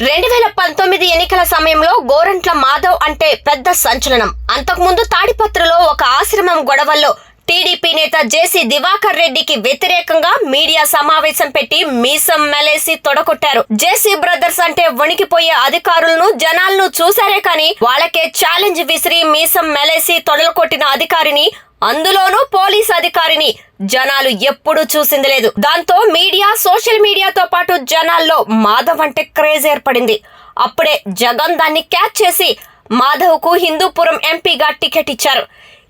2019 ఎన్నికల సమయంలో గోరంట్ల మాధవ్ అంటే పెద్ద సంచలనం. అంతకుముందు తాడిపత్రిలో ఒక ఆశ్రమం గొడవల్లో టీడీపీ నేత జేసీ దివాకర్ రెడ్డికి వ్యతిరేకంగా మీడియా సమావేశం పెట్టి మీసం మెలేసి తొడగొట్టారు. జేసీ బ్రదర్స్ అంటే వణికిపోయే అధికారులను జనాలను చూశారే కానీ వాళ్ళకే ఛాలెంజ్ విసిరి మీసం మెలేసి తొడగొట్టిన అధికారిని, అందులోనూ పోలీస్ అధికారిని జనాలు ఎప్పుడూ చూసింది లేదు. దాంతో మీడియా, సోషల్ మీడియాతో పాటు జనాల్లో మాధవ్ అంటే క్రేజ్ ఏర్పడింది. అప్పుడే జగన్ దాన్ని క్యాచ్ చేసి మాధవ్ కు హిందూపురం ఎంపీగా టికెట్ ఇచ్చారు.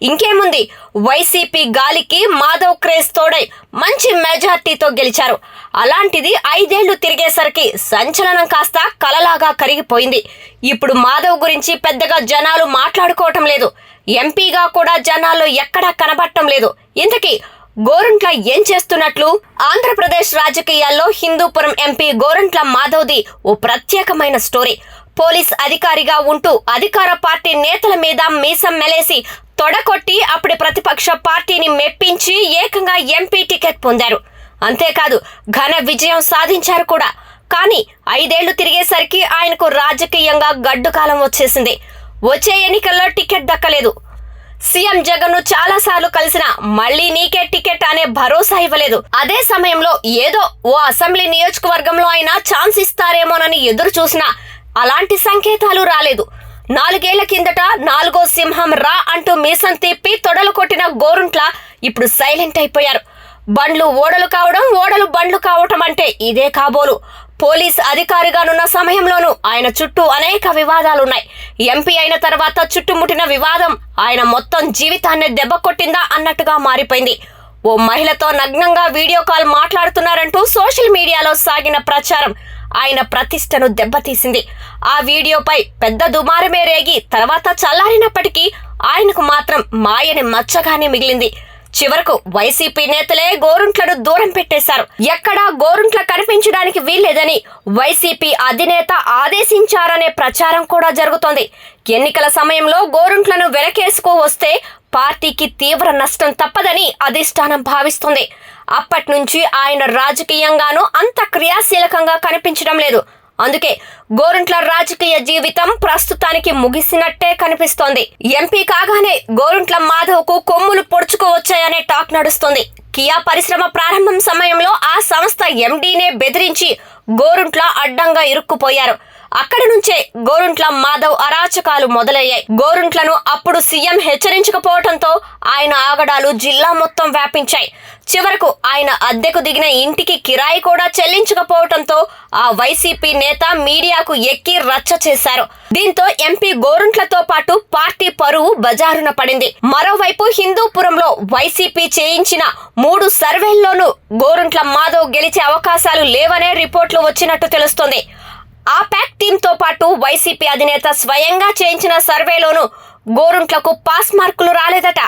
ఇంకేముంది, వైసీపీ గాలికి మాధవ్ క్రేజ్ తోడై మంచి మెజార్టీతో గెలిచారు. అలాంటిది 5 ఏళ్లు తిరిగేసరికి సంచలనం కాస్త కలలాగా కరిగిపోయింది. ఇప్పుడు మాధవ్ గురించి పెద్దగా జనాలు మాట్లాడుకోవటం లేదు. ఎంపీగా కూడా జనాల్లో ఎక్కడా కనబడటం లేదు. ఇంతకీ గోరంట్ల ఏం చేస్తున్నట్లు? ఆంధ్రప్రదేశ్ రాజకీయాల్లో హిందూపురం ఎంపీ గోరంట్ల మాధవ్ది ఓ ప్రత్యేకమైన స్టోరీ. పోలీస్ అధికారిగా ఉంటూ అధికార పార్టీ నేతల మీద మీసం మెలేసి తొడకొట్టి అప్పటి ప్రతిపక్ష పార్టీని మెప్పించి ఏకంగా ఎంపీ టికెట్ పొందారు. అంతేకాదు ఘన విజయం సాధించారు కూడా. కానీ 5 ఏళ్లు తిరిగేసరికి ఆయనకు రాజకీయంగా గడ్డుకాలం వచ్చేసింది. వచ్చే ఎన్నికల్లో టికెట్ దక్కలేదు. సీఎం జగన్ ను చాలా సార్లు కలిసినా మళ్లీ నీకే టికెట్ అనే భరోసా ఇవ్వలేదు. అదే సమయంలో ఏదో ఓ అసెంబ్లీ నియోజకవర్గంలో అయినా ఛాన్స్ ఇస్తారేమోనని ఎదురు చూసినా అలాంటి సంకేతాలు రాలేదు. 4 ఏళ్ల కిందట 4వ సింహం రా అంటూ మీసం తిప్పి తొడలు కొట్టిన గోరంట్ల ఇప్పుడు సైలెంట్ అయిపోయారు. బండ్లు ఓడలు కావడం, ఓడలు బండ్లు కావటం అంటే ఇదే కాబోలు. పోలీస్ అధికారిగానున్న సమయంలోనూ ఆయన చుట్టూ అనేక వివాదాలున్నాయి. ఎంపీ అయిన తర్వాత చుట్టుముట్టిన వివాదం ఆయన మొత్తం జీవితాన్ని దెబ్బ కొట్టిందా అన్నట్టుగా మారిపోయింది. ఓ మహిళతో నగ్నంగా వీడియో కాల్ మాట్లాడుతున్నారంటూ సోషల్ మీడియాలో సాగిన ప్రచారం ఆయన ప్రతిష్టను దెబ్బతీసింది. ఆ వీడియోపై పెద్ద దుమారమే రేగి తర్వాత చల్లారినప్పటికీ ఆయనకు మాత్రం మాయని మచ్చగానే మిగిలింది. చివరకు వైసీపీ నేతలే గోరంట్లను దూరం పెట్టేశారు. ఎక్కడా గోరంట్ల కనిపించడానికి వీల్లేదని వైసీపీ అధినేత ఆదేశించారనే ప్రచారం కూడా జరుగుతోంది. ఎన్నికల సమయంలో గోరంట్లను వెనకేసుకో వస్తే పార్టీకి తీవ్ర నష్టం తప్పదని అధిష్టానం భావిస్తుంది. అప్పటి నుంచి ఆయన రాజకీయంగానూ అంత క్రియాశీలకంగా కనిపించడం లేదు. అందుకే గోరంట్ల రాజకీయ జీవితం ప్రస్తుతానికి ముగిసినట్టే కనిపిస్తోంది. ఎంపీ కాగానే గోరంట్ల మాధవ్ కు కొమ్ములు పొడుచుకోవచ్చాయనే టాక్ నడుస్తుంది. కియా పరిశ్రమ ప్రారంభం సమయంలో ఆ సంస్థ ఎండీనే బెదిరించి గోరంట్ల అడ్డంగా ఇరుక్కుపోయారు. అక్కడి నుంచే గోరంట్ల మాధవ్ అరాచకాలు మొదలయ్యాయి. గోరంట్లను అప్పుడు సీఎం హెచ్చరించకపోవడంతో ఆయన ఆగడాలు జిల్లా మొత్తం వ్యాపించాయి. చివరకు ఆయన అద్దెకు దిగిన ఇంటికి కిరాయి కూడా చెల్లించకపోవడంతో ఆ వైసీపీ నేత మీడియాకు ఎక్కి రచ్చ చేశారు. దీంతో ఎంపీ గోరంట్లతో పాటు పార్టీ పరువు బజారున పడింది. మరోవైపు హిందూపురంలో వైసీపీ చేయించిన 3 సర్వేల్లోనూ గోరంట్ల మాధవ్ గెలిచే అవకాశాలు లేవనే రిపోర్ట్లు వచ్చినట్టు తెలుస్తోంది. ఆ ప్యాక్ టీంతో పాటు వైసీపీ అధినేత స్వయంగా చేయించిన సర్వేలోనూ గోరంట్లకు పాస్ మార్కులు రాలేదట.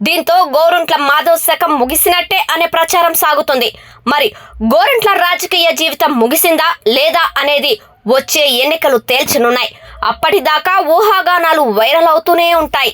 దీంతో గోరంట్ల మాధవ్ శకం ముగిసినట్టే అనే ప్రచారం సాగుతుంది. మరి గోరంట్ల రాజకీయ జీవితం ముగిసిందా లేదా అనేది వచ్చే ఎన్నికలు తేల్చనున్నాయి. అప్పటిదాకా ఊహాగానాలు వైరల్ అవుతూనే ఉంటాయి.